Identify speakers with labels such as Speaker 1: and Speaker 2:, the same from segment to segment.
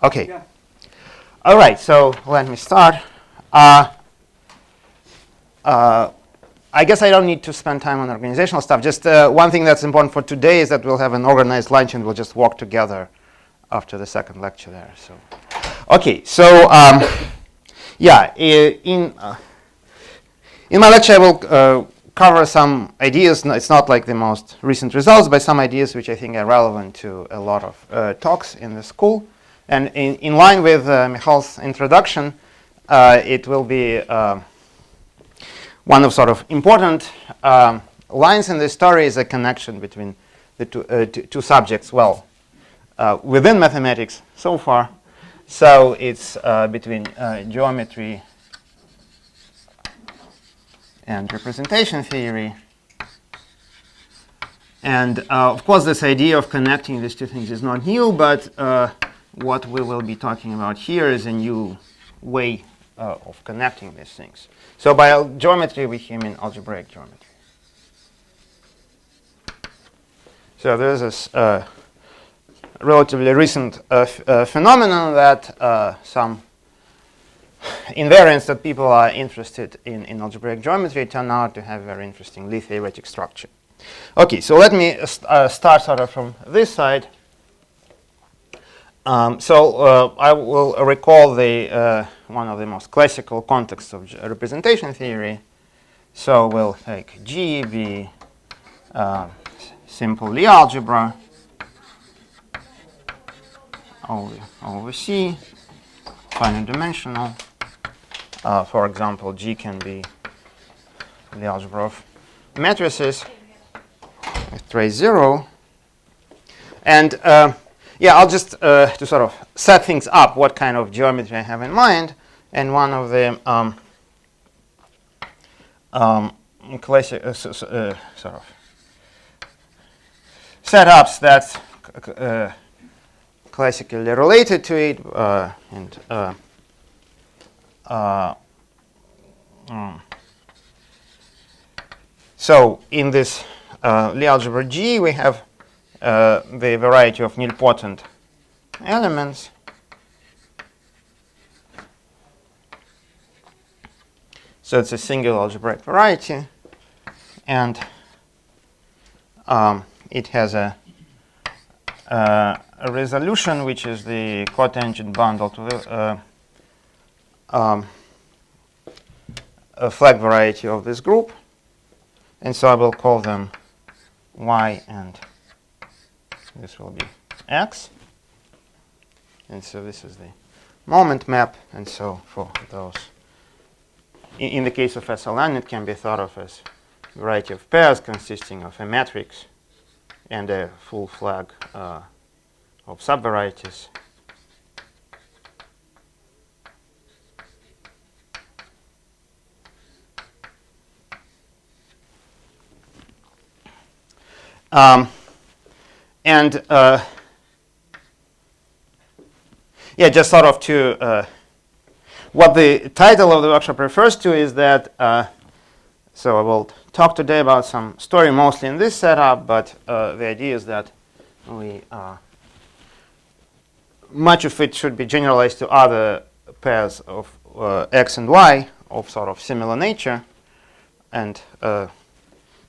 Speaker 1: Okay.
Speaker 2: Yeah.
Speaker 1: All right, so let me start. I guess I don't need to spend time on organizational stuff. Just one thing that's important for today is that we'll have an organized lunch and we'll just walk together after the second lecture there. So, okay, so yeah, in my lecture I will cover some ideas. It's not like the most recent results, but some ideas which I think are relevant to a lot of talks in the school. And in line with Michal's introduction, it will be one of sort of important lines in this story is a connection between the two subjects, well, within mathematics so far. So it's between geometry and representation theory. And of course, this idea of connecting these two things is not new, but what we will be talking about here is a new way of connecting these things. So by geometry, we mean algebraic geometry. So there's this relatively recent phenomenon that some invariants that people are interested in algebraic geometry turn out to have very interesting Lie theoretic structure. Okay, so let me start sort of from this side. I will recall the one of the most classical contexts of representation theory. So we'll take G be simple Lie algebra over C, finite dimensional. For example, G can be the algebra of matrices with trace 0. And yeah, I'll just to sort of set things up, what kind of geometry I have in mind. And one of the classic sort of setups that's classically related to it, so in this Lie algebra G, we have the variety of nilpotent elements. So it's a single algebraic variety, and it has a resolution which is the cotangent bundle to the a flag variety of this group. And so I will call them Y, and this will be X. And so this is the moment map. And so for those, in the case of SLN, it can be thought of as a variety of pairs consisting of a matrix and a full flag of subvarieties. Yeah, just sort of to what the title of the workshop refers to is that so I will talk today about some story mostly in this setup, but the idea is that we much of it should be generalized to other pairs of X and Y of sort of similar nature, and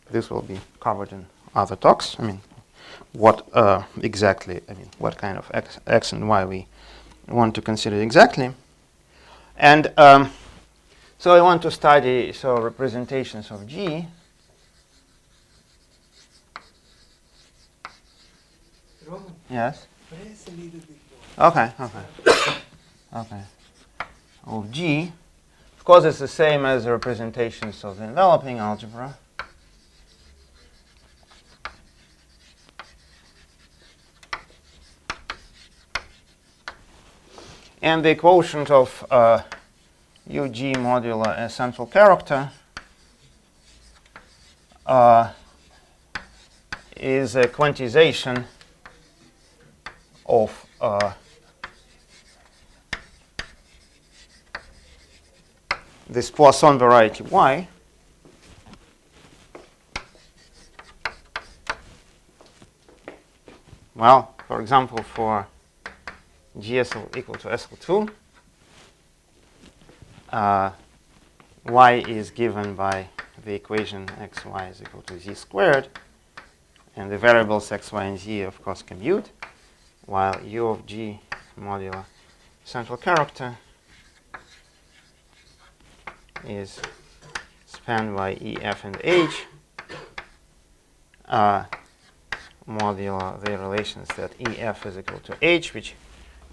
Speaker 1: this will be covered in other talks. I mean, what exactly, I mean, what kind of X and Y we want to consider exactly. And so I want to study representations of G.
Speaker 2: Roman,
Speaker 1: Yes.
Speaker 2: press a little bit more.
Speaker 1: Okay. Okay. Of G. Of course, it's the same as the representations of the enveloping algebra. And the quotient of UG modulo a central character is a quantization of this Poisson variety Y. Well, for example, for GSL equal to SL2. Y is given by the equation xy is equal to z squared, and the variables x, y, and z, of course, commute, while u of g modulo central character is spanned by E, F, and H, modulo the relations that E, F is equal to H, which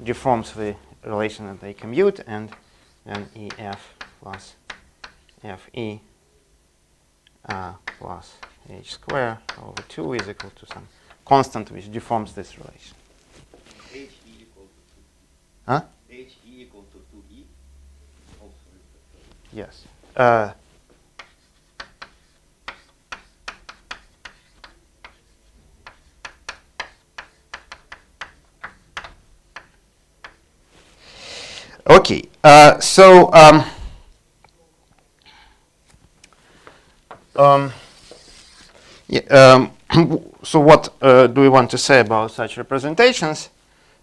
Speaker 1: deforms the relation that they commute, and then E, F plus F, E plus H square over 2 is equal to some constant which deforms this relation.
Speaker 3: H e equal to 2.
Speaker 1: Huh?
Speaker 3: H e equal to 2e. Also
Speaker 1: Yes. Okay. So what do we want to say about such representations?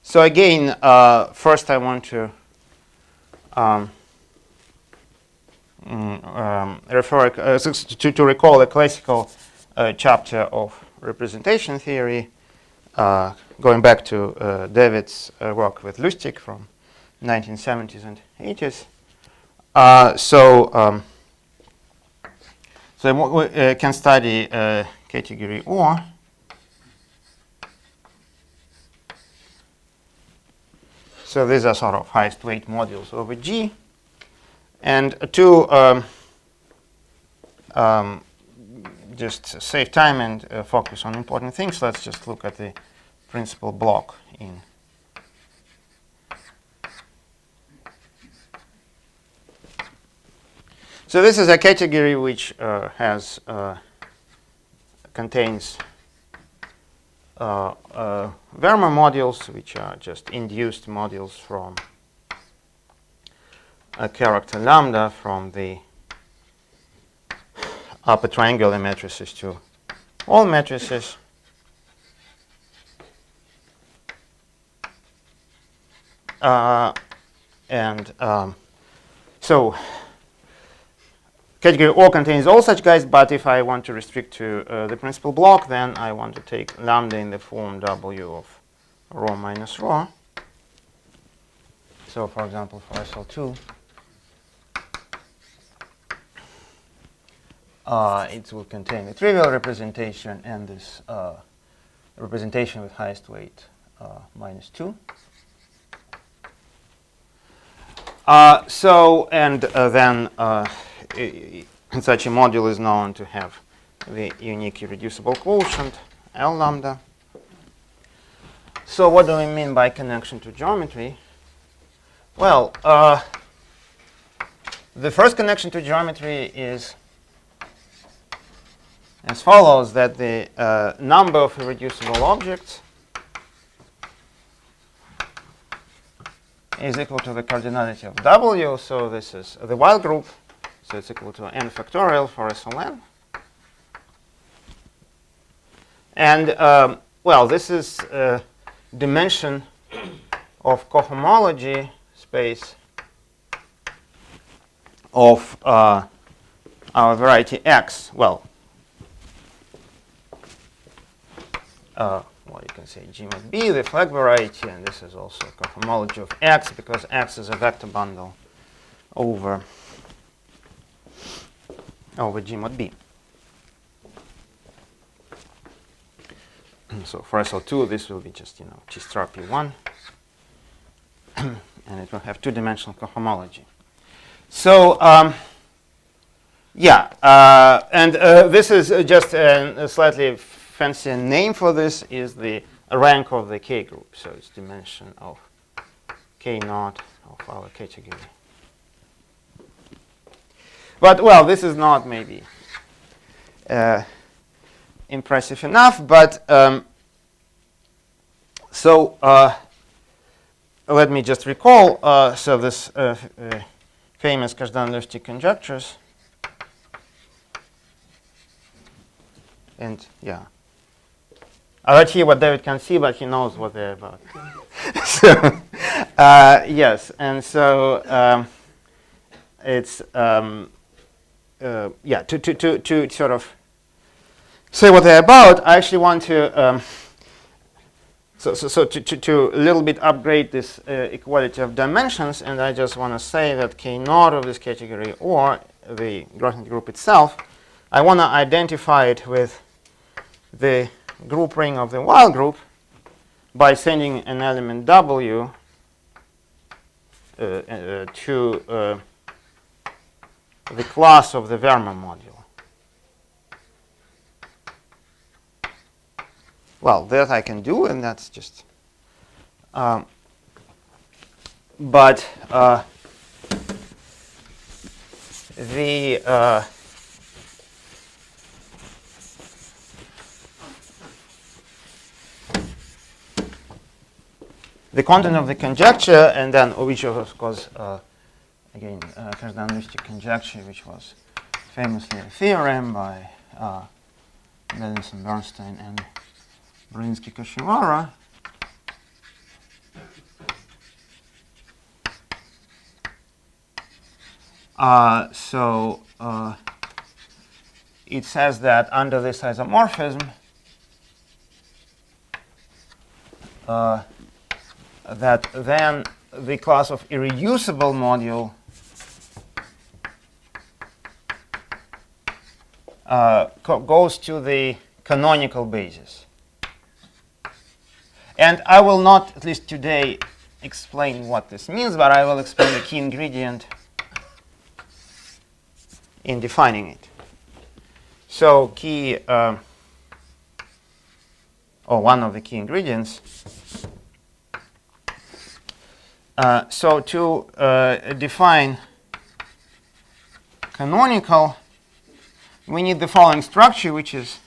Speaker 1: So again, first I want to to recall a classical chapter of representation theory, going back to David's work with Lustig from 1970s and 80s. So we can study category O. So these are sort of highest weight modules over G. And to just save time and focus on important things, let's just look at the principal block in so this is a category which contains Verma modules, which are just induced modules from a character lambda from the upper triangular matrices to all matrices. So category O contains all such guys, but if I want to restrict to the principal block, then I want to take lambda in the form W of rho minus rho. So for example, for SL2, it will contain a trivial representation and this representation with highest weight minus 2. Then such a module is known to have the unique irreducible quotient L lambda. So what do we mean by connection to geometry? Well, the first connection to geometry is as follows, that the number of irreducible objects is equal to the cardinality of W. So this is the Weil group. So it's equal to n factorial for SLN. And well, this is dimension of cohomology space of our variety X. Well, you can say G mod B, the flag variety, and this is also cohomology of X because X is a vector bundle over G mod B. So for SL2, this will be just, G star P1, and it will have two-dimensional cohomology. So this is just a slightly fancy name for this is the rank of the K group. So it's dimension of K naught of our category. But well, this is not maybe impressive enough. But let me just recall. So this famous Kazhdan-Lustig conjectures, and yeah. I write here what David can see, but he knows what they're about. Yes, and so it's yeah, to sort of say what they're about. I actually want to so to a little bit upgrade this equality of dimensions, and I just want to say that K naught of this category or the Grothendieck group itself, I want to identify it with the group ring of the while group by sending an element W to the class of the Verma module. Well, that I can do, and that's just. But the content of the conjecture, and then which of course again Kazdan-Lusztig conjecture, which was famously a theorem by Bennison, Bernstein, and Brinsky-Kashiwara. So it says that under this isomorphism, that then the class of irreducible module goes to the canonical basis. And I will not, at least today, explain what this means, but I will explain the key ingredient in defining it. So key, or one of the key ingredients. So to define canonical, we need the following structure, which is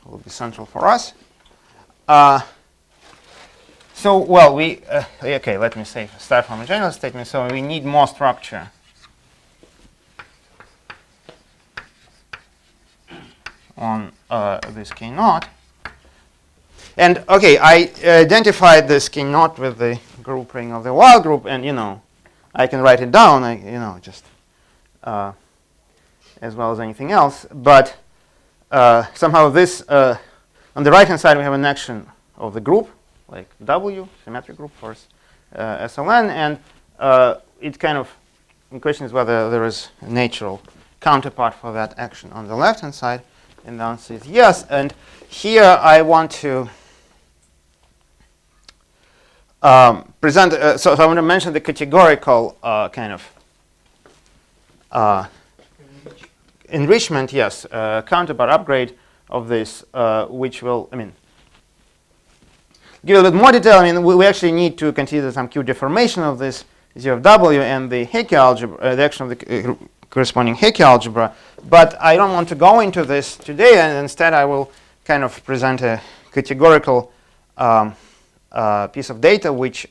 Speaker 1: will be central for us. So, well, we okay. Let me say start from a general statement. So we need more structure on this K naught. And okay, I identified this K naught with the group ring of the while group, and I can write it down. Just as well as anything else. But somehow this on the right hand side we have an action of the group, like W, symmetric group for SLN, and it kind of the question is whether there is a natural counterpart for that action on the left hand side, and the answer is yes. And here I want to present. So I want to mention the categorical kind of enrichment, yes, counterpart upgrade of this, which will, give a little more detail. We actually need to consider some Q deformation of this Z of W and the Heike algebra, the action of the corresponding Heike algebra. But I don't want to go into this today, and instead I will kind of present a categorical piece of data which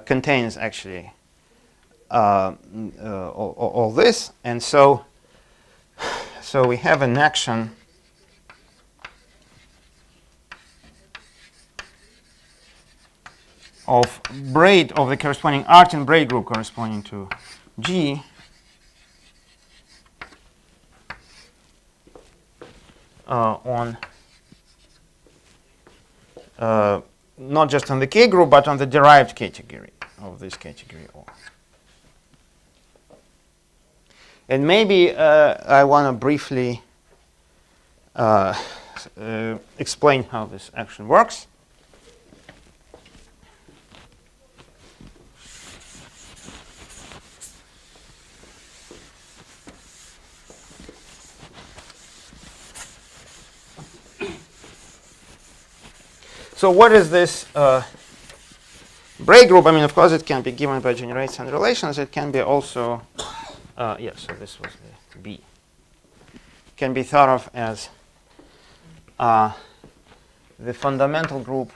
Speaker 1: contains actually all this. And so we have an action of Braid, of the corresponding Artin Braid group corresponding to G, on not just on the K group, but on the derived category of this category O. And maybe I want to briefly explain how this action works. So what is this Braid group? Of course, it can be given by generates and relations. It can be also, yes, so this was the B. Can be thought of as the fundamental group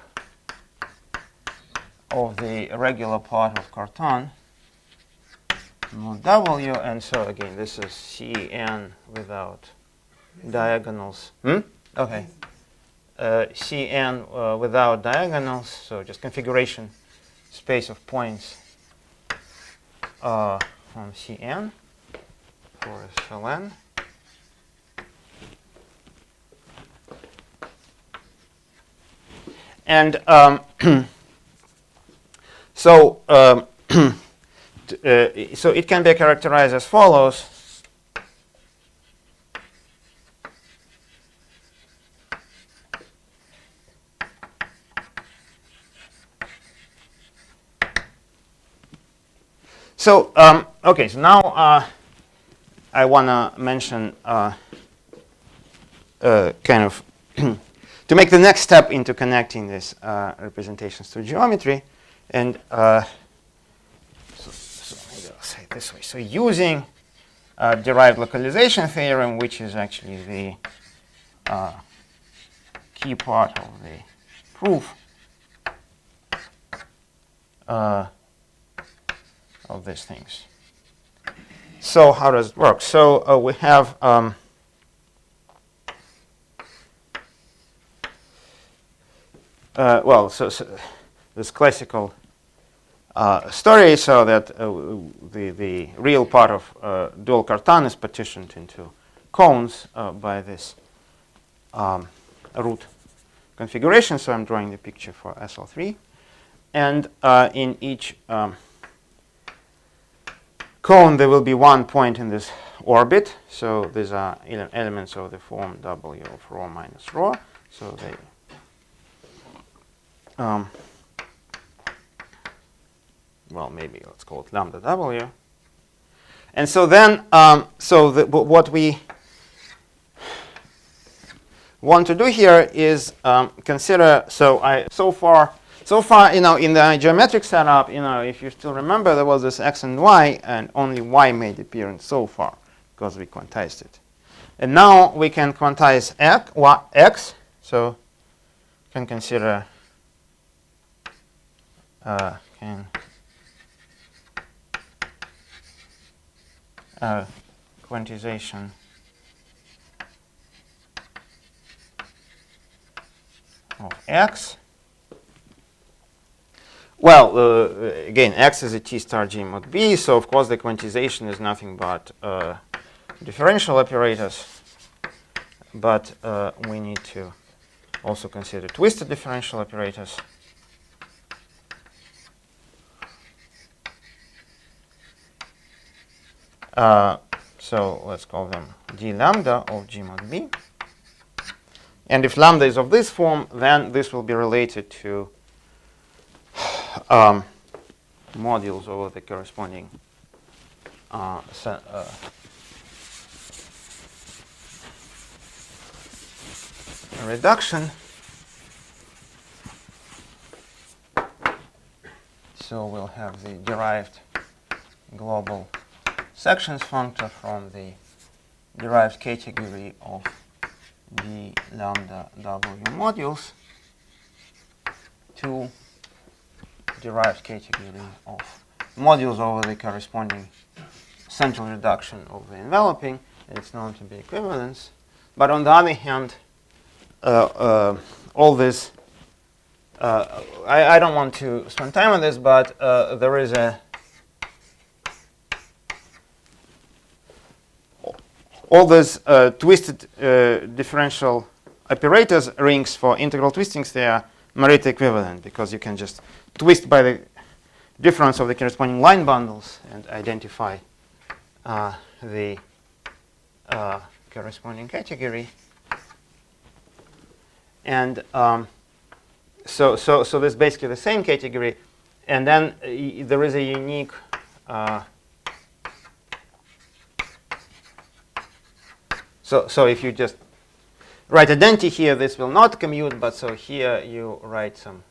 Speaker 1: of the regular part of Cartan, mod W, and so again, this is Cn without diagonals. Okay. Cn without diagonals, so just configuration space of points on Cn for Ln. And so so it can be characterized as follows. So okay, so now I want to mention kind of to make the next step into connecting these representations to geometry, and so maybe I'll say it this way. So using derived localization theorem, which is actually the key part of the proof of these things. So how does it work? So we have well, so this classical story, so that the real part of dual cartan is partitioned into cones by this root configuration. So I'm drawing the picture for SL3, and in each cone there will be one point in this orbit. So these are elements of the form W of rho minus rho. So they well, maybe let's call it lambda W. And so then, what we want to do here is consider. So far, you know, in the geometric setup, you know, if you still remember, there was this x and y, and only y made appearance so far because we quantized it. And now we can quantize x. So can consider quantization of x. Well, again, x is a T star G mod B, so of course the quantization is nothing but differential operators, but we need to also consider twisted differential operators. So let's call them d lambda of G mod B. And if lambda is of this form, then this will be related to modules over the corresponding reduction. So we'll have the derived global sections functor from the derived category of d lambda W modules to derived category of modules over the corresponding central reduction of the enveloping, and it's known to be equivalence. But on the other hand, all this, I don't want to spend time on this, but there is all these twisted differential operators rings for integral twistings, they are Morita equivalent because you can just twist by the difference of the corresponding line bundles and identify the corresponding category. And so there's basically the same category, and then there is a unique so if you just write identity here, this will not commute, but so here you write some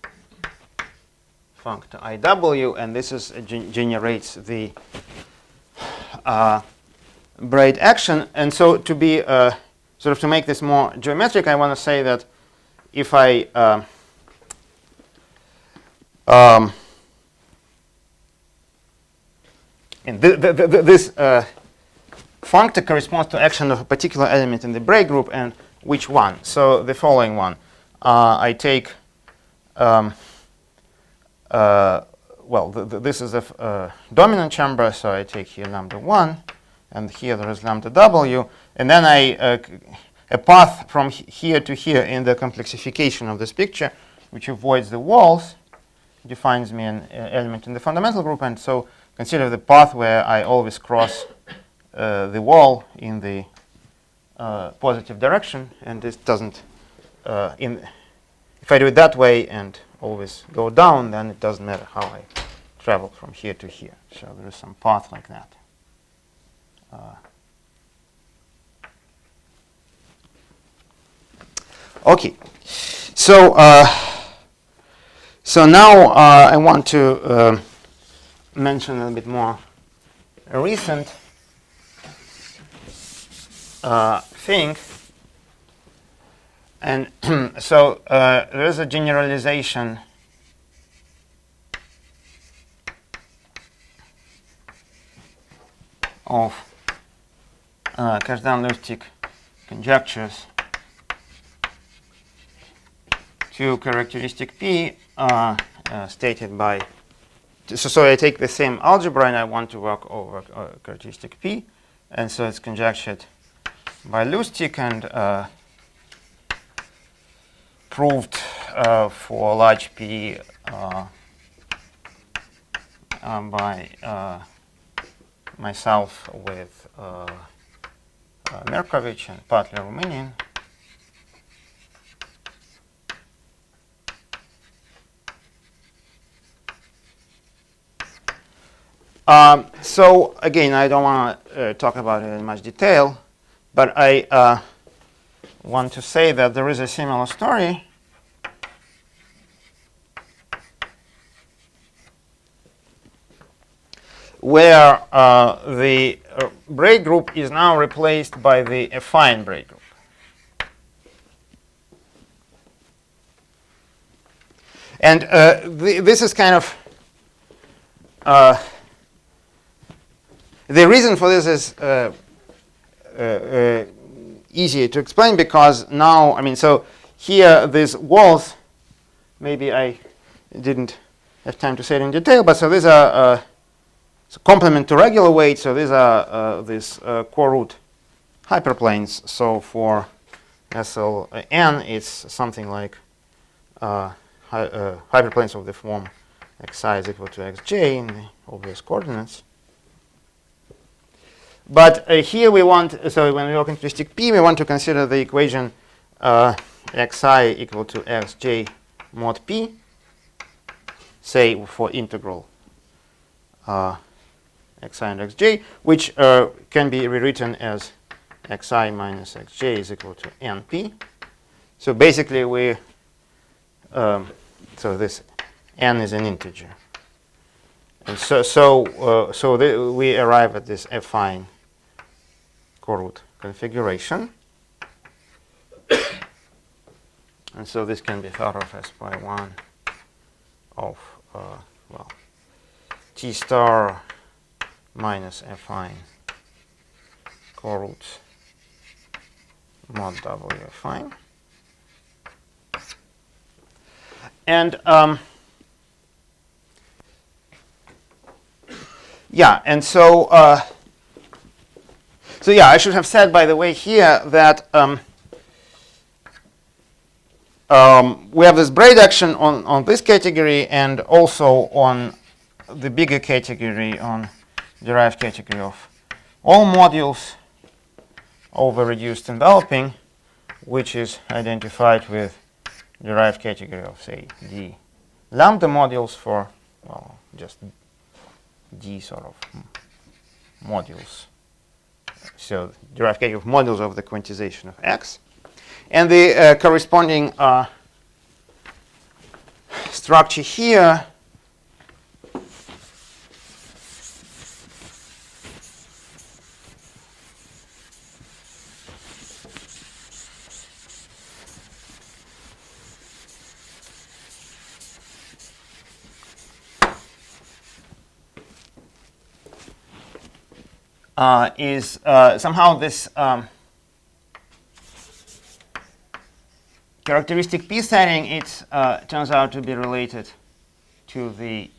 Speaker 1: functor IW, and this is generates the braid action. And so to be sort of to make this more geometric, I want to say that if I and this functor corresponds to action of a particular element in the Braid group, and which one? So the following one. I take, this is a dominant chamber, so I take here lambda 1, and here there is lambda w, and then a path from here to here in the complexification of this picture, which avoids the walls, defines me an element in the fundamental group, and so consider the path where I always cross the wall in the positive direction, and this doesn't, if I do it that way and always go down, then it doesn't matter how I travel from here to here. So there is some path like that. Okay, so so now I want to mention a little bit more a recent thing, and so there is a generalization of Kazhdan-Lustig conjectures to characteristic P stated by, so I take the same algebra and I want to work over characteristic P, and so it's conjectured by Lustig and proved for large P by myself with Merkovich and partly Romanian. So again, I don't want to talk about it in much detail, but I want to say that there is a similar story where the Braid group is now replaced by the affine Braid group. And this is kind of the reason for this is easy to explain, because now, I mean, so here these walls, maybe I didn't have time to say it in detail, but so these are it's a complement to regular weight, so these are these core-root hyperplanes. So for SLN, it's something like hyperplanes of the form xi is equal to xj in the obvious coordinates. But here we want, so when we work in characteristic P, we want to consider the equation xi equal to xj mod P, say for integral xi and xj, which can be rewritten as xi minus xj is equal to np. So basically we, so this n is an integer. And so we arrive at this affine core-root configuration. And so this can be thought of as pi 1 of, well, T star minus affine core-root mod W affine. And yeah, and so so yeah, I should have said, by the way, here that we have this Braid action on this category and also on the bigger category, on derived category of all modules over reduced enveloping, which is identified with derived category of, say, D lambda modules for, well, just D sort of modules. So derived category of modules of the quantization of X. And the corresponding structure here is somehow this characteristic P setting, it turns out to be related to the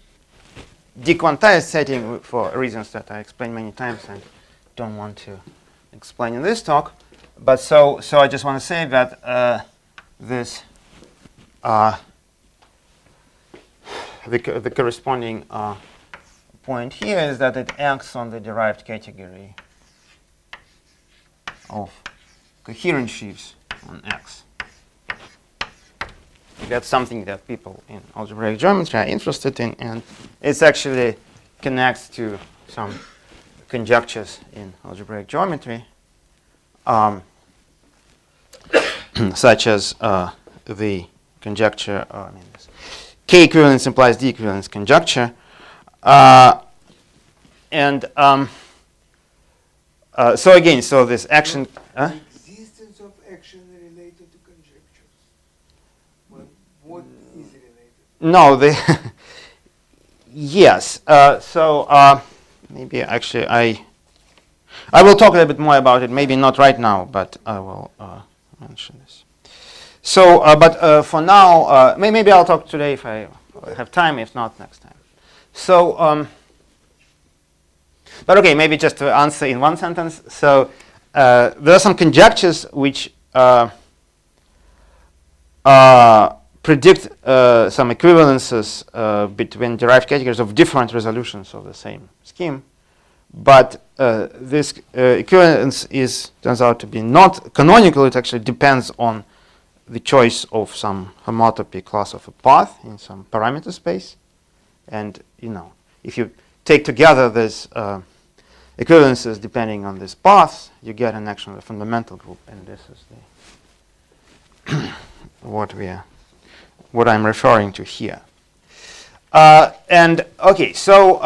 Speaker 1: dequantized setting for reasons that I explained many times and don't want to explain in this talk. But so I just want to say that this the corresponding point here is that it acts on the derived category of coherent sheaves on X. That's something that people in algebraic geometry are interested in, and it actually connects to some conjectures in algebraic geometry, such as the conjecture, this K-equivalence implies D-equivalence conjecture. So again, so this action...
Speaker 2: The existence of action related to conjectures. What is related?
Speaker 1: No, yes. Maybe actually I will talk a little bit more about it. Maybe not right now, but I will mention this. So, but for now, maybe I'll talk today if I have time. If not, next time. So, but okay, maybe just to answer in one sentence. So, there are some conjectures which predict some equivalences between derived categories of different resolutions of the same scheme. But this equivalence turns out to be not canonical. It actually depends on the choice of some homotopy class of a path in some parameter space. And if you take together these equivalences depending on this path, you get an actual fundamental group. And this is the what I'm referring to here. And okay, so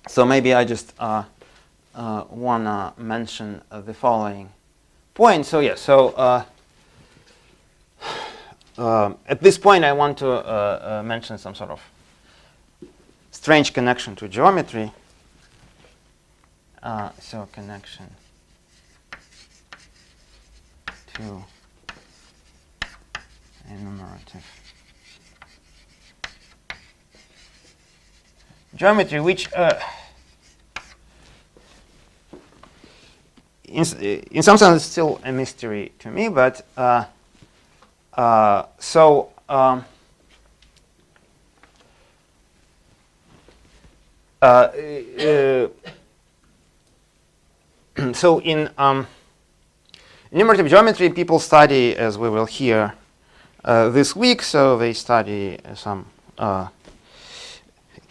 Speaker 1: so maybe I just want to mention the following point. So yeah, so at this point I want to mention some sort of strange connection to geometry. So connection to enumerative geometry, which in some sense is still a mystery to me, but so in enumerative geometry, people study, as we will hear this week, so they study some,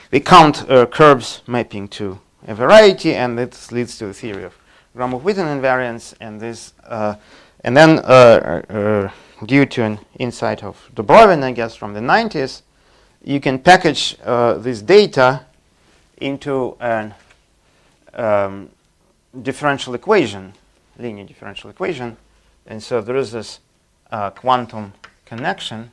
Speaker 1: they count curves mapping to a variety, and this leads to the theory of Gromov-Witten invariance, and this, and then due to an insight of Dubrovin, I guess, from the 90s, you can package this data into an differential equation, linear differential equation, and so there is this quantum connection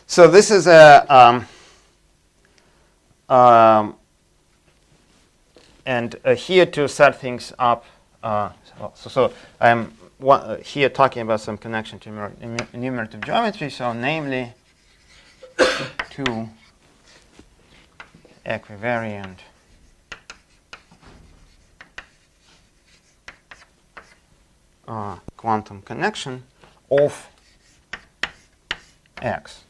Speaker 1: so this is a and here to set things up, so I'm here talking about some connection to enumerative geometry, so namely to equivariant quantum connection of X.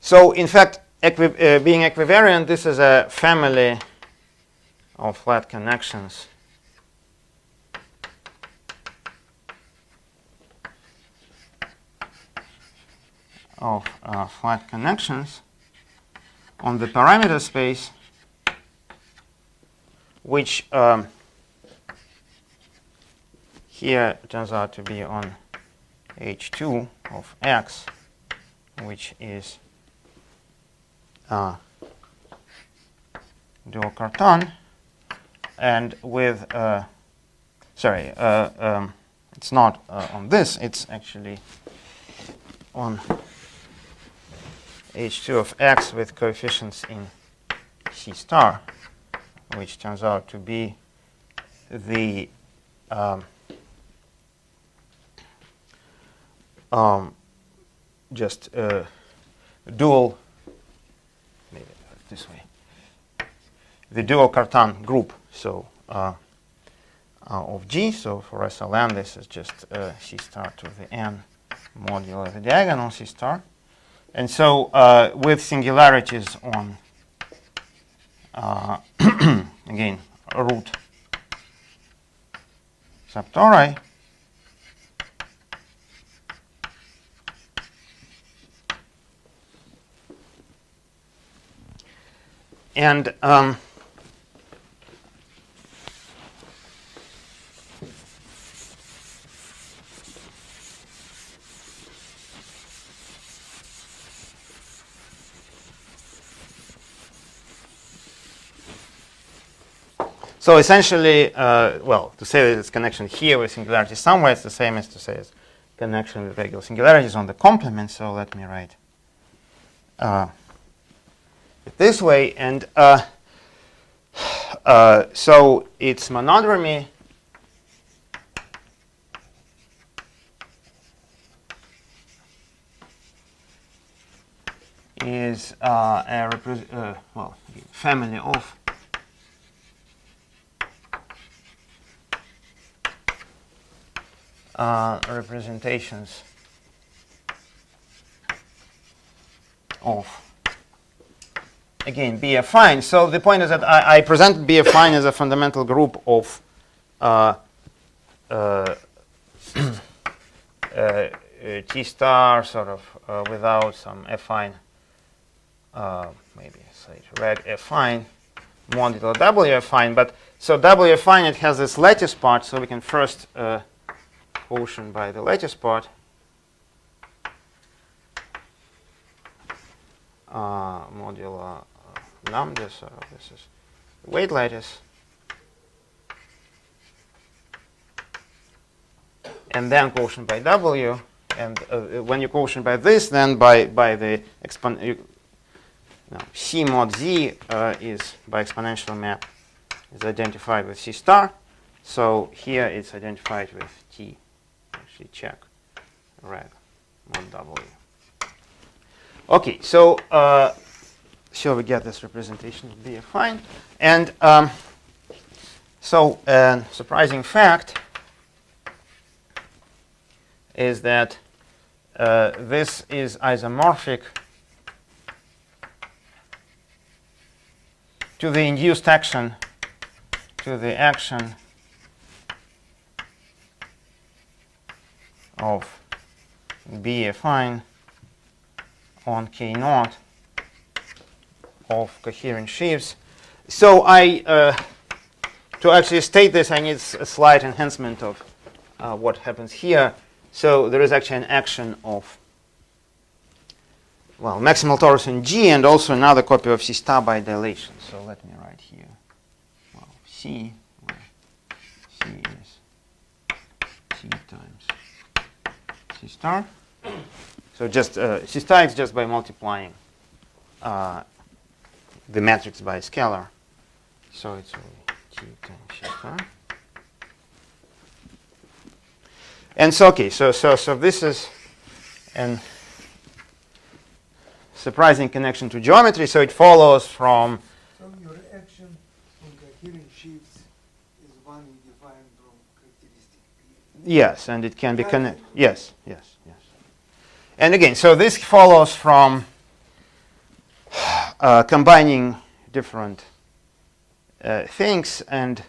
Speaker 1: So in fact, being equivariant, this is a family of flat connections on the parameter space, which here turns out to be on H2 of X, which is dual Cartan, and with sorry, it's not on this. It's actually on H2 of x with coefficients in C star, which turns out to be the just dual, maybe this way, the dual Cartan group. So of G. So for SLN, this is just C star to the n modulo the diagonal C star. And so with singularities on, again, root subtori, and so essentially, well, to say that it's connection here with singularity somewhere, it's the same as to say it's connection with regular singularities on the complement. So let me write it this way. And so its monodromy is a well, family of representations of, again, B affine. So the point is that I present B affine as a fundamental group of T star sort of without some affine, maybe say reg affine modulo W affine. But so W affine, it has this lattice part, so we can first quotient by the lattice part. Modulo lambda, so this is weight lattice. And then quotient by W. And when you quotient by this, then by the C mod Z is by exponential map is identified with C star. So here it's identified with T. Actually check reg mod W. Okay, so so we get this representation of B affine. And so a surprising fact is that this is isomorphic to the induced action, to the action of B affine on K naught of coherent sheaves. So to actually state this, I need a slight enhancement of what happens here. So there is actually an action of, well, maximal torus in G and also another copy of C star by dilation. So let me write here, well, C, where C is C times C star. So just C star is just by multiplying the matrix by a scalar. So it's only T times C star. And so, okay, so this is an surprising connection to geometry. So it follows from.
Speaker 2: So your action on coherent sheaves is one you define from characteristic P.
Speaker 1: Yes, and it can be connected. Yes. And again, so this follows from combining different things. And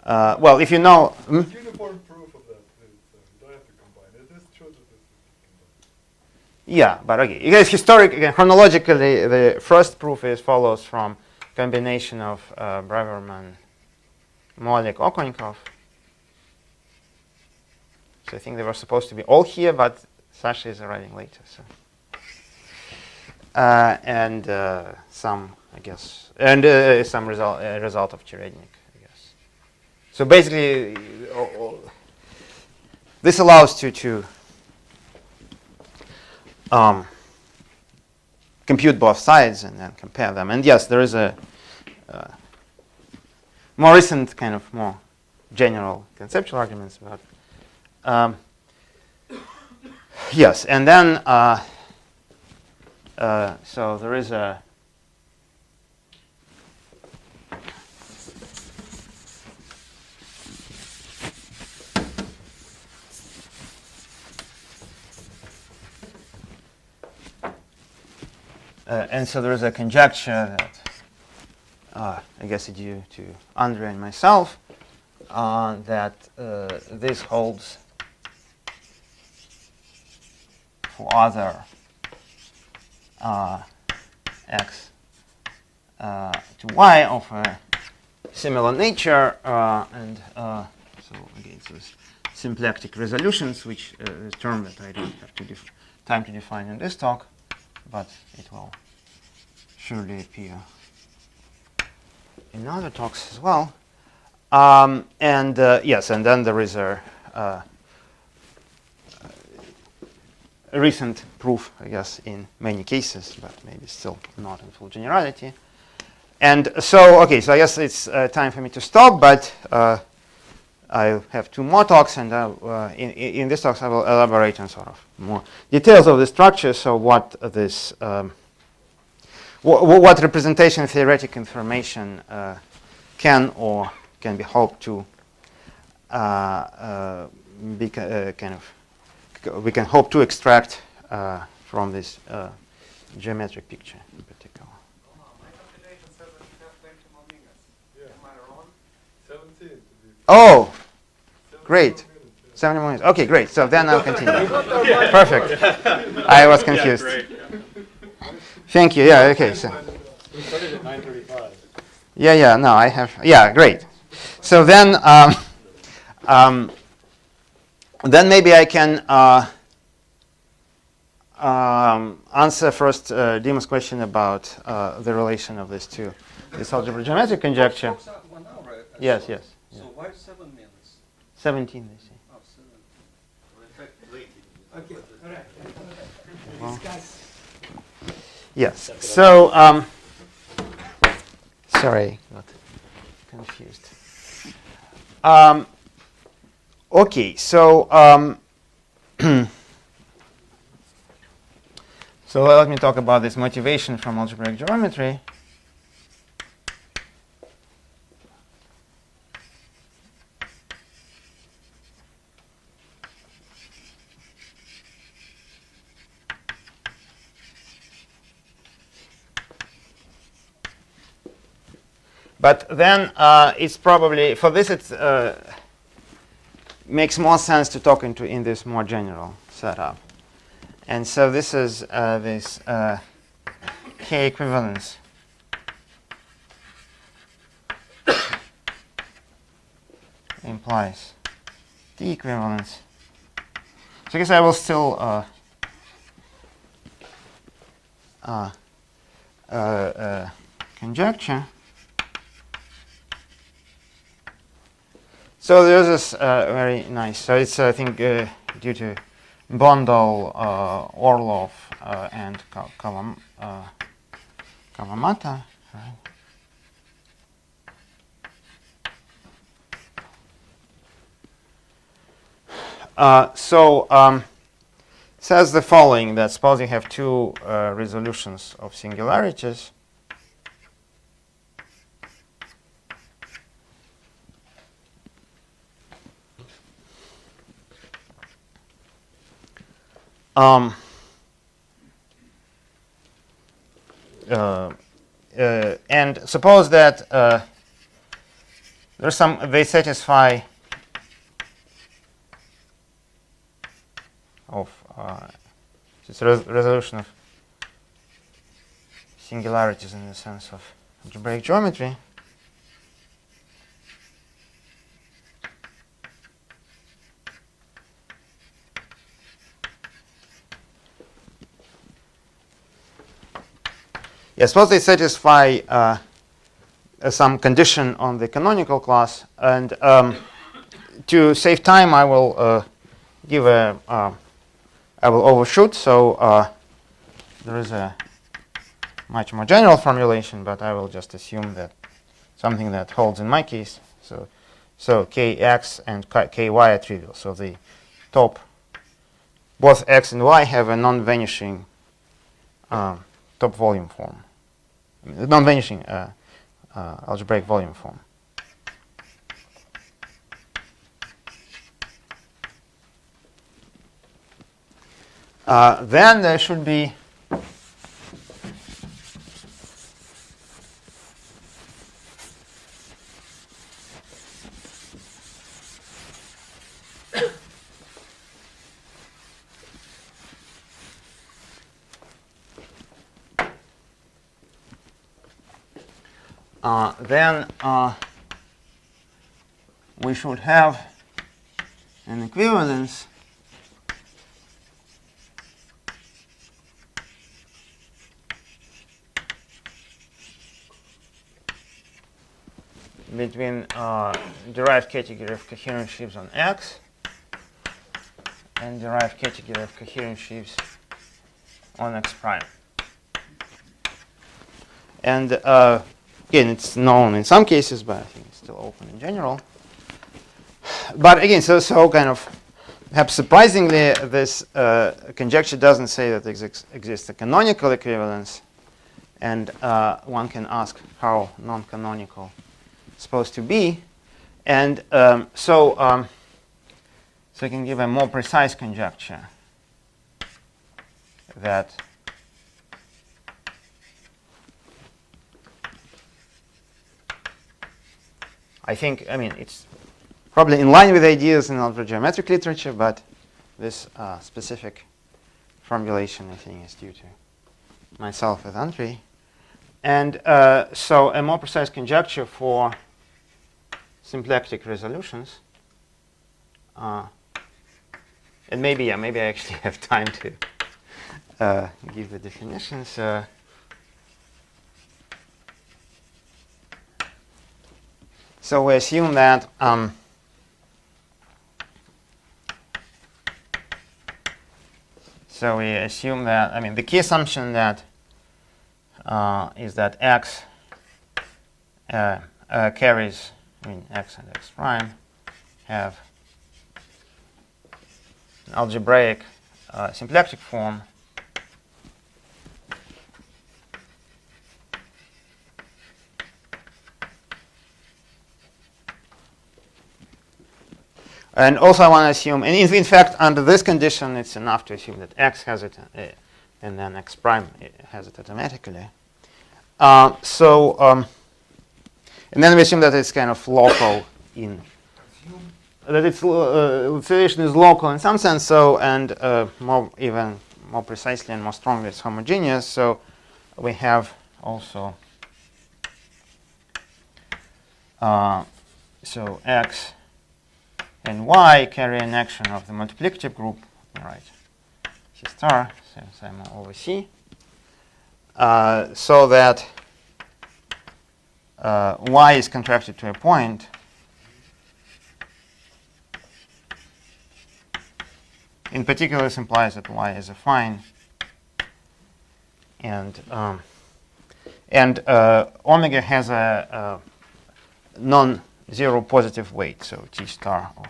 Speaker 1: well, if you know.
Speaker 4: Uniform proof of that. You don't have to combine it. This shows that this is combined.
Speaker 1: Yeah, but okay. Because again, chronologically, the first proof follows from combination of Braverman, Molik, Okonyakov. So I think they were supposed to be all here, but Sasha is arriving later. So and some, I guess, and some result of Cherednik, I guess. So basically, this allows to compute both sides and then compare them. And yes, there is a more recent kind of more general conceptual arguments about. Yes, and then so there is a and so there is a conjecture that I guess it's due to Andre and myself that this holds for other x to y of a similar nature, and so again, so symplectic resolutions, which is a term that I don't have time to define in this talk, but it will surely appear in other talks as well. And yes, and then there is a recent proof, I guess, in many cases, but maybe still not in full generality. And so, okay, so I guess it's time for me to stop, but I have 2 more talks, and in these talks I will elaborate on sort of more details of the structure, so what this, what representation theoretic information can or can be hoped to be kind of, we can hope to extract from this geometric picture in particular.
Speaker 5: My calculation says that you have 20 more minutes.
Speaker 4: Yeah.
Speaker 5: Am I wrong?
Speaker 4: 17 to be.
Speaker 1: Oh,
Speaker 4: 17
Speaker 1: great.
Speaker 4: minutes, yeah.
Speaker 1: 70 more minutes. Okay, great. So then I'll continue. Perfect. I was confused. Thank you. Yeah, okay. So.
Speaker 4: We started at 9:35.
Speaker 1: Yeah, no, I have, yeah, great. So then, then maybe I can answer first Dima's question about the relation of these two. This algebra geometric conjecture.
Speaker 3: Talks are 1 hour.
Speaker 1: Yes.
Speaker 3: So why 7 minutes?
Speaker 1: 17, they say.
Speaker 3: Oh, 7. Well, in fact, late.
Speaker 2: Okay, all right.
Speaker 1: Well.
Speaker 2: Discuss.
Speaker 1: Yes. So, sorry, got confused. Okay, so so let me talk about this motivation from algebraic geometry. But then it's probably, for this it makes more sense to talk in this more general setup. And so this is this K-equivalence implies T-equivalence. So I guess I will still conjecture. So there's this very nice, so it's I think due to Bondol, Orlov, and Kawamata, right? Says the following, that suppose you have 2 resolutions of singularities. And suppose that there's some, they satisfy of it's a resolution of singularities in the sense of algebraic geometry. Yeah, suppose they satisfy some condition on the canonical class, and to save time, I will give a I will overshoot. So there is a much more general formulation, but I will just assume that something that holds in my case. So kx and ky are trivial. So the top, both x and y have a non-vanishing top volume form, non-vanishing algebraic volume form. Then there should be we should have an equivalence between derived category of coherent sheaves on X and derived category of coherent sheaves on X prime. And again, it's known in some cases, but I think it's still open in general. But again, so kind of perhaps surprisingly, this conjecture doesn't say that there exists a canonical equivalence, and one can ask how non-canonical it's supposed to be. And so I can give a more precise conjecture that I mean, it's probably in line with ideas in algebra geometric literature, but this specific formulation, I think, is due to myself with Andrei. And so a more precise conjecture for symplectic resolutions. And maybe I actually have time to give the definitions. So we assume that I mean, the key assumption that is that X carries, I mean, X and X prime have an algebraic symplectic form and also I want to assume, and in fact, under this condition, it's enough to assume that X has it and then X prime has it automatically. And then we assume that it's kind of local that its localization is local in some sense, so, and even more precisely and more strongly, it's homogeneous. So we have also so X and Y carry an action of the multiplicative group, right? C star, sigma over C, so that Y is contracted to a point in particular. This implies that Y is affine, and omega has a non-zero positive weight, so T star of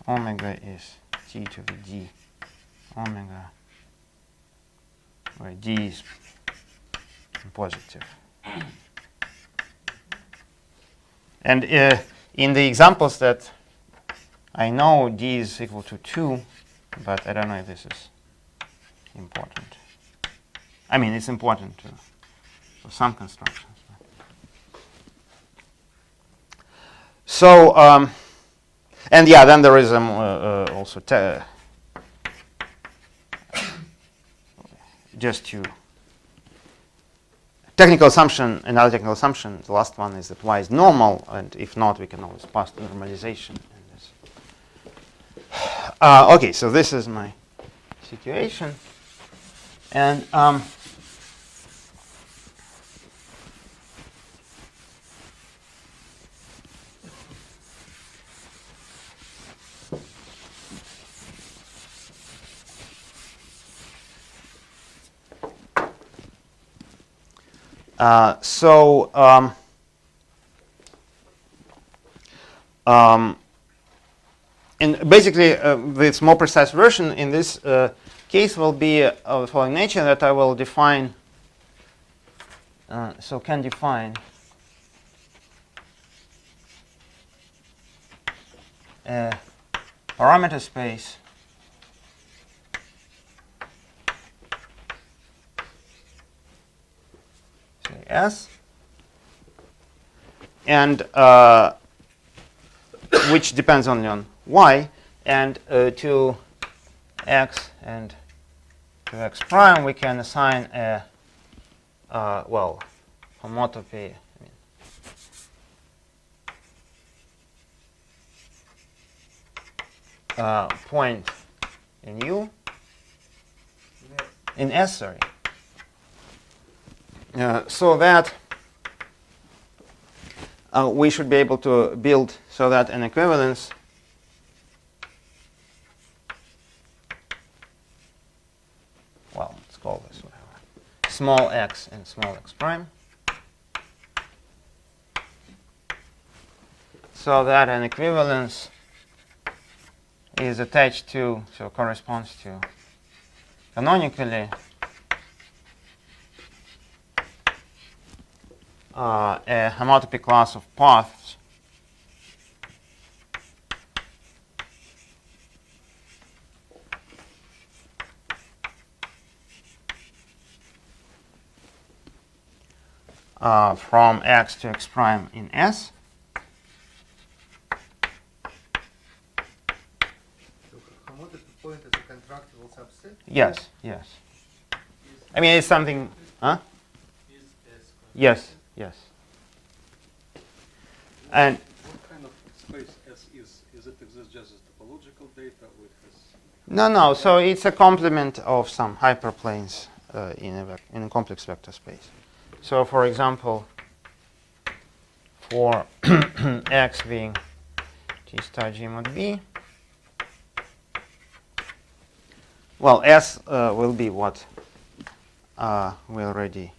Speaker 1: omega is T to the D omega, where D is positive. And in the examples that I know, D is equal to 2, but I don't know if this is important. I mean, it's important for some constructions. So, and yeah, then there is also just to technical assumption, another technical assumption, the last one is that Y is normal, and if not, we can always pass to normalization. Okay, so this is my situation. And So and basically, this more precise version in this case will be of the following nature, that I will define. So can define a parameter space say S, and which depends only on y, and to x and to x prime we can assign a well, homotopy. Point in U, in S, sorry. So that we should be able to build so that an equivalence well, let's call this whatever, small x and small x prime, so that an equivalence is attached to, so corresponds to, canonically, a homotopy class of paths from x to x prime in S.
Speaker 6: Homotopy point is a contractible subset?
Speaker 1: Yes, yes. I mean, it's something, huh? Yes, yes. And
Speaker 3: What kind of space S is? Is it exists just as topological data, or it has?
Speaker 1: no, so it's a complement of some hyperplanes in a complex vector space. So, for example, for x being T star G mod B, well, S will be what we already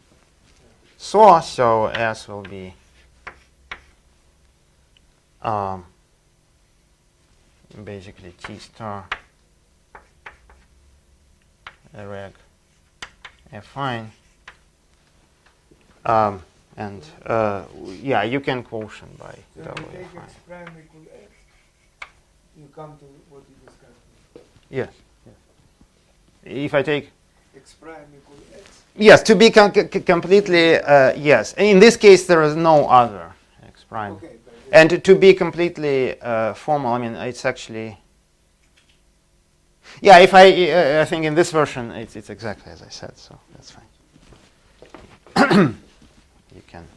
Speaker 1: saw. So S will be basically T star reg affine. And yeah, you can quotient by
Speaker 2: So
Speaker 1: double
Speaker 2: if you take
Speaker 1: affine.
Speaker 2: x prime equal x, you come to what you discussed.
Speaker 1: Yes, yes. If I take
Speaker 2: X prime equal x.
Speaker 1: yes, to be completely yes. In this case, there is no other x prime.
Speaker 2: Okay, but
Speaker 1: And to be completely formal, I mean, it's actually yeah. If I think in this version, it's exactly as I said, so that's fine. You can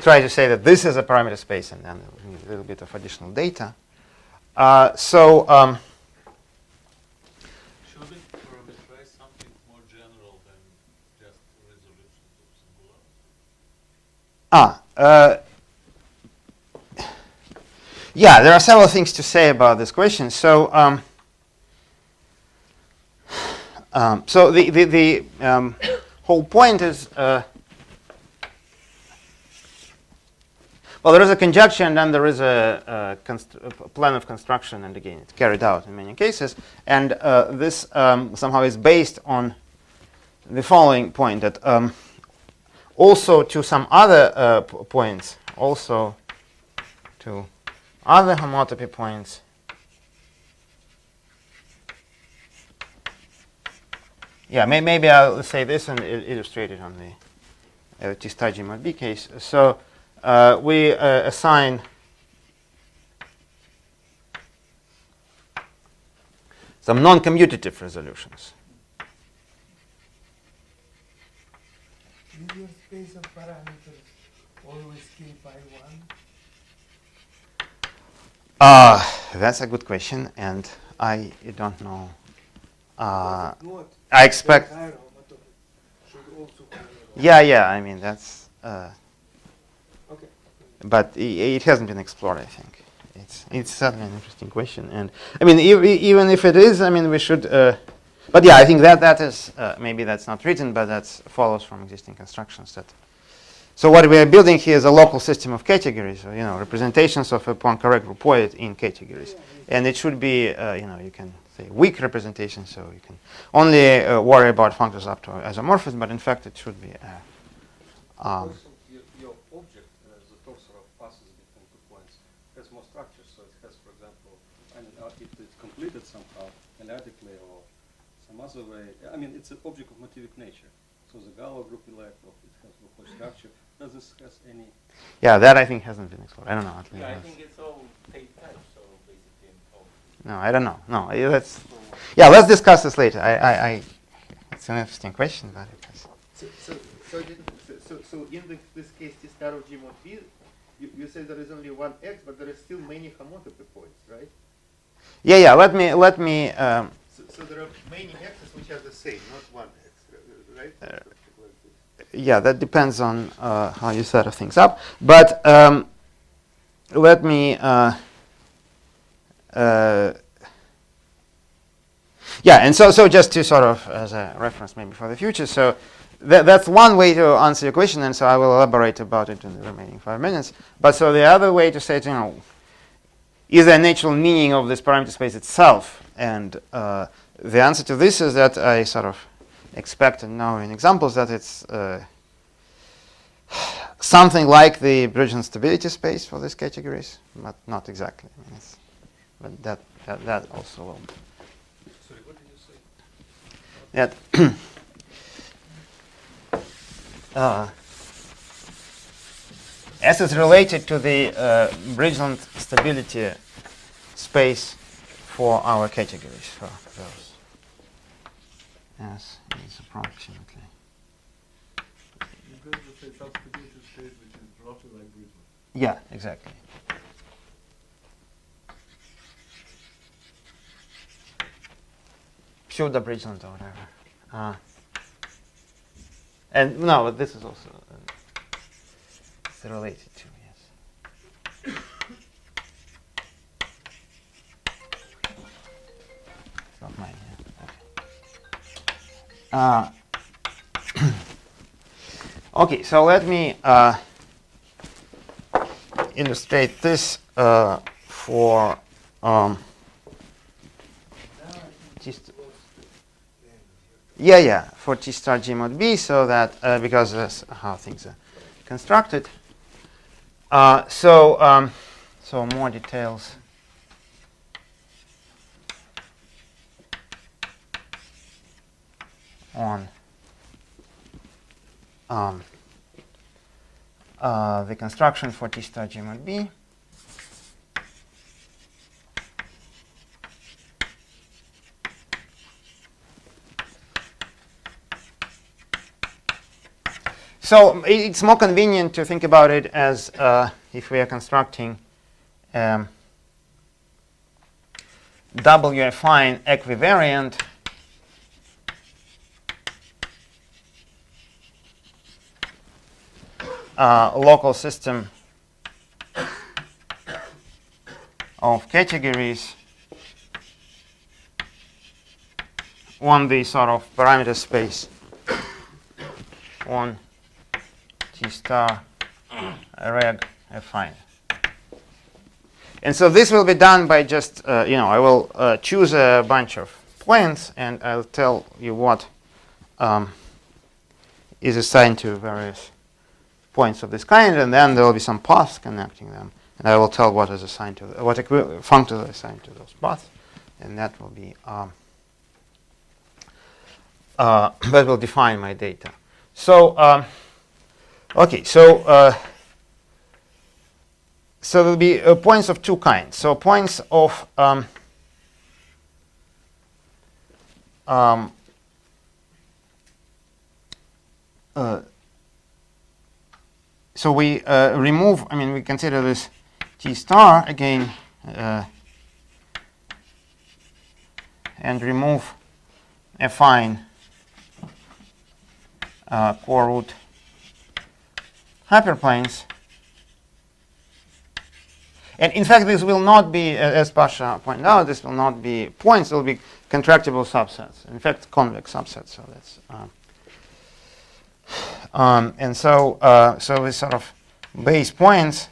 Speaker 1: try to say that this is a parameter space, and then a little bit of additional data. So
Speaker 7: Should it parameterize something more general than just resolution of singularity?
Speaker 1: yeah, there are several things to say about this question. So so the whole point is well, there is a conjecture, and then there is a plan of construction, and again, it's carried out in many cases. And this somehow is based on the following point, that also to some other points, also to other homotopy points, yeah, maybe I'll say this and illustrate it on the T star G mod B case. So we assign some non-commutative resolutions.
Speaker 2: is your space of parameters always k by 1?
Speaker 1: That's a good question, and I don't know.
Speaker 2: Not.
Speaker 1: I expect.
Speaker 2: The higher homotopy should also be
Speaker 1: Yeah. I mean, that's.
Speaker 2: Okay.
Speaker 1: But it hasn't been explored. I think it's certainly an interesting question, and I mean, even if it is, I mean, we should But yeah, I think that is maybe that's not written, but that follows from existing constructions. So what we are building here is a local system of categories, or, representations of a correct groupoid in categories, and it should be you can say weak representation, so you can only worry about functors up to isomorphism, but in fact it should be.
Speaker 3: Also, your object, the torsor of passes between 2 points, has more structure. So it has, for example, if it's completed somehow, analytically or some other way. I mean, it's an object of motivic nature. So the Galois group electron, it has Groupoid structure. Does this has any?
Speaker 1: Yeah, that I think hasn't been explored. I don't know. At least
Speaker 7: Yeah, I think it's all tape type, so basically all.
Speaker 1: no, I don't know. No, let's discuss this later. It's an interesting question, but it has.
Speaker 6: So in this case, T star of G mod B, you say there is only one X, but there is still many homotopy points, right?
Speaker 1: Yeah. Let me.
Speaker 6: So there are many X's which are the same, not one X, right?
Speaker 1: Yeah, that depends on how you set things up. But let me. Yeah, and so just to sort of as a reference maybe for the future. So that's one way to answer your question, and so I will elaborate about it in the remaining 5 minutes. But so the other way to say it, is there a natural meaning of this parameter space itself? And the answer to this is that I sort of expect and know in examples that it's something like the Bridgeland stability space for these categories, but not exactly. I mean, but that also will.
Speaker 3: Sorry, what did you say?
Speaker 1: That S is related to the Bridgeland stability space for our categories, for those. S is approximately.
Speaker 4: You could say substitution space which is roughly like Bridgeland.
Speaker 1: Yeah, exactly. Pseudo Bridgeland or whatever. And no, but this is also it's related to, yes. It's not mine, yeah. Okay. Okay, so let me illustrate this for for T star G mod B, so that because that's how things are constructed. So more details. On the construction for T star G mod B. So it's more convenient to think about it as if we are constructing W affine equivariant local system of categories on the sort of parameter space on T star reg affine. And so this will be done by just, I will choose a bunch of points and I'll tell you what is assigned to various points of this kind, and then there will be some paths connecting them, and I will tell what is assigned to what functors are assigned to those paths, and that will be that will define my data. So okay, so there will be points of two kinds. So points of so we remove, we consider this T star again and remove affine core root hyperplanes. And in fact, this will not be, as Pasha pointed out, this will not be points. It will be contractible subsets. In fact, convex subsets. So that's and so so this sort of base points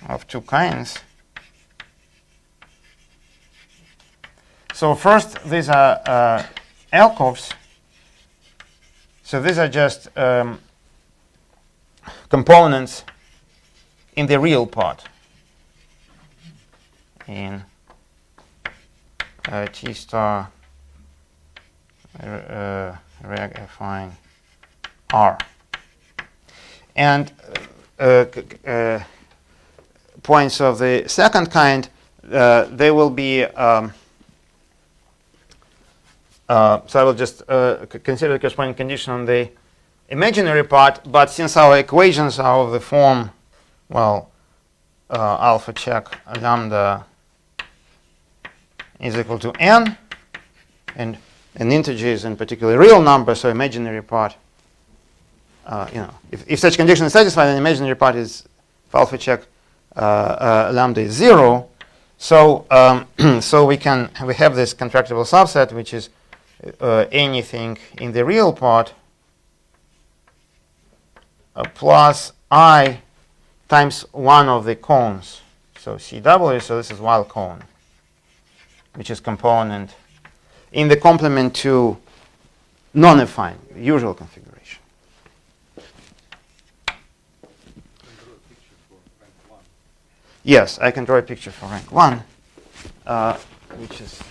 Speaker 1: of two kinds. So first, these are alcoves. So these are just components in the real part in T star reg affine R. And points of the second kind, they will be, so I will just consider the corresponding condition on the imaginary part, but since our equations are of the form, well, alpha check lambda is equal to n, and an integer is in particular real number, so imaginary part, if such condition is satisfied, then imaginary part is, if alpha check lambda is 0, so so we have this contractible subset, which is anything in the real part plus I times one of the cones. So CW, so this is wild cone, which is component in the complement to non-affine, usual configuration. Yes, I can draw a picture for rank 1, which is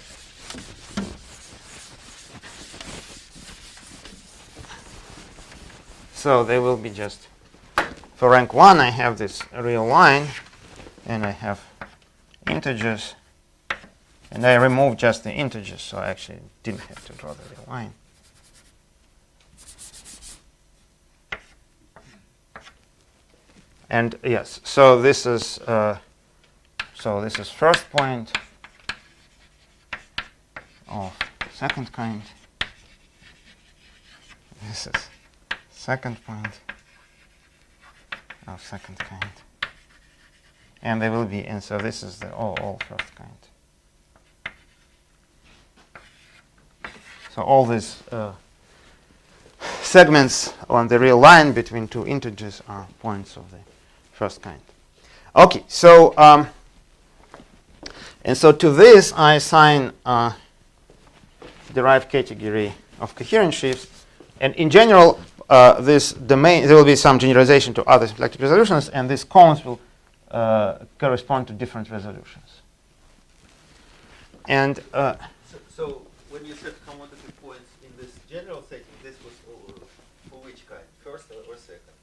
Speaker 1: so they will be just, for rank 1 I have this real line and I have integers, and I remove just the integers, so I actually didn't have to draw the real line. And yes, so this is first point of second kind. This is second point of second kind, and they will be, and so this is the all first kind. So all these segments on the real line between two integers are points of the first kind. Okay, so and so to this I assign derived category of coherent shifts, and in general this domain, there will be some generalization to other symplectic resolutions, and these cones will correspond to different resolutions. And
Speaker 6: So when you said commutative points in this general setting, this was for which kind? First or second?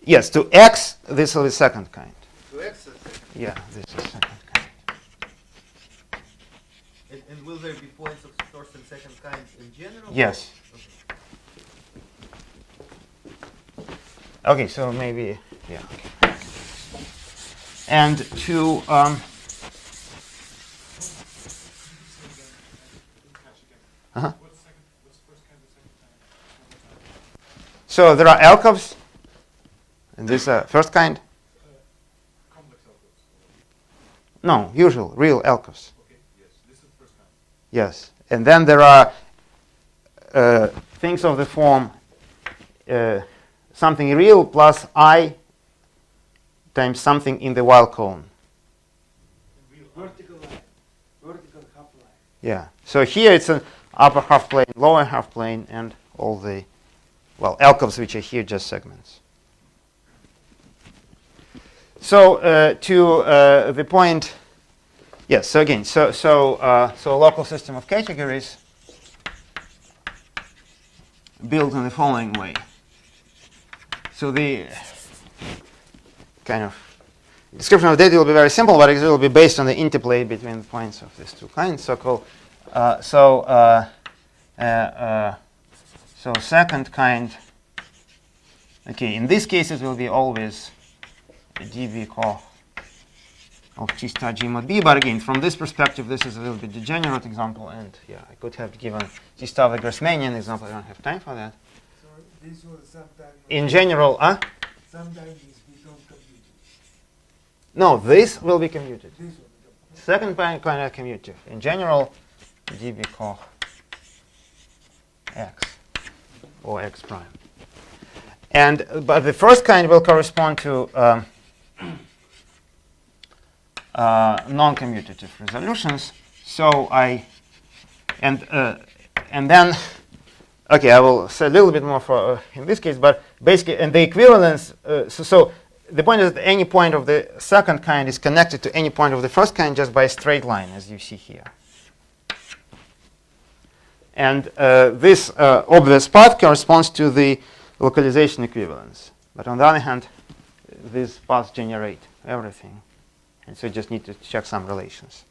Speaker 1: yes, to X, this will be second kind.
Speaker 6: To X is second.
Speaker 1: Yeah, this is second kind.
Speaker 6: And will there be points of first and second kinds in general?
Speaker 1: Yes.
Speaker 6: Okay.
Speaker 1: Okay, so maybe, yeah. Okay. And to so there are alcoves, and this first kind.
Speaker 4: Complex algebras.
Speaker 1: No, usual, real alcoves.
Speaker 4: Okay, yes, this is first kind.
Speaker 1: Yes, and then there are things of the form something real plus I times something in the wild cone.
Speaker 2: Vertical line, vertical half line.
Speaker 1: Yeah. So here it's an upper half plane, lower half plane, and all the, well, alcoves which are here just segments. So to the point, yes. So again, so a local system of categories built in the following way. So the kind of description of data will be very simple, but it will be based on the interplay between the points of these two kinds. So second kind. Okay, in this case it will be always a dB co of T star G mod B. But again, from this perspective, this is a little bit degenerate example, and yeah, I could have given T star the Grassmannian example. I don't have time for that.
Speaker 2: So this was sometimes.
Speaker 1: In general,
Speaker 2: Sometimes we don't compute it.
Speaker 1: No, this will be commuted.
Speaker 2: This one.
Speaker 1: Second kind are commutative. In general, dB Koch x or x prime. And but the first kind will correspond to non-commutative resolutions. So and then okay, I will say a little bit more for in this case, but basically, and the equivalence. So the point is that any point of the second kind is connected to any point of the first kind just by a straight line, as you see here. And this obvious path corresponds to the localization equivalence. But on the other hand, these paths generate everything. And so you just need to check some relations.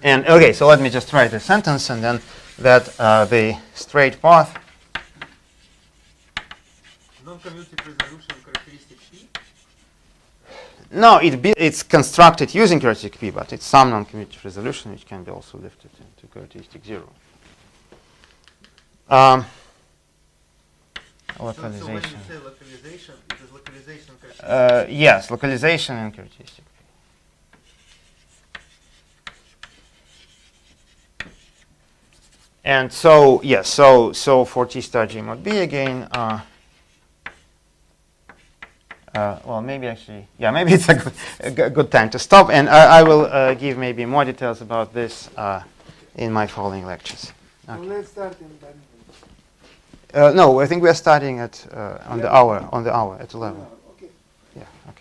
Speaker 1: And okay, so let me just write a sentence and then that the straight path.
Speaker 6: Non-commutative resolution characteristic P.
Speaker 1: No, it's constructed using characteristic P, but it's some non-commutative resolution which can be also lifted into characteristic 0. Localization.
Speaker 6: So when you say localization, it is localization characteristic.
Speaker 1: Yes, localization and characteristic P. And so, yes, so for T star G mod B again, well, maybe actually, yeah, maybe it's a good time to stop, and I will give maybe more details about this in my following lectures.
Speaker 2: So
Speaker 1: Okay.
Speaker 2: let's start in 10 minutes.
Speaker 1: No, I think we are starting at on the hour at 11.
Speaker 2: Okay.
Speaker 1: Yeah. Okay.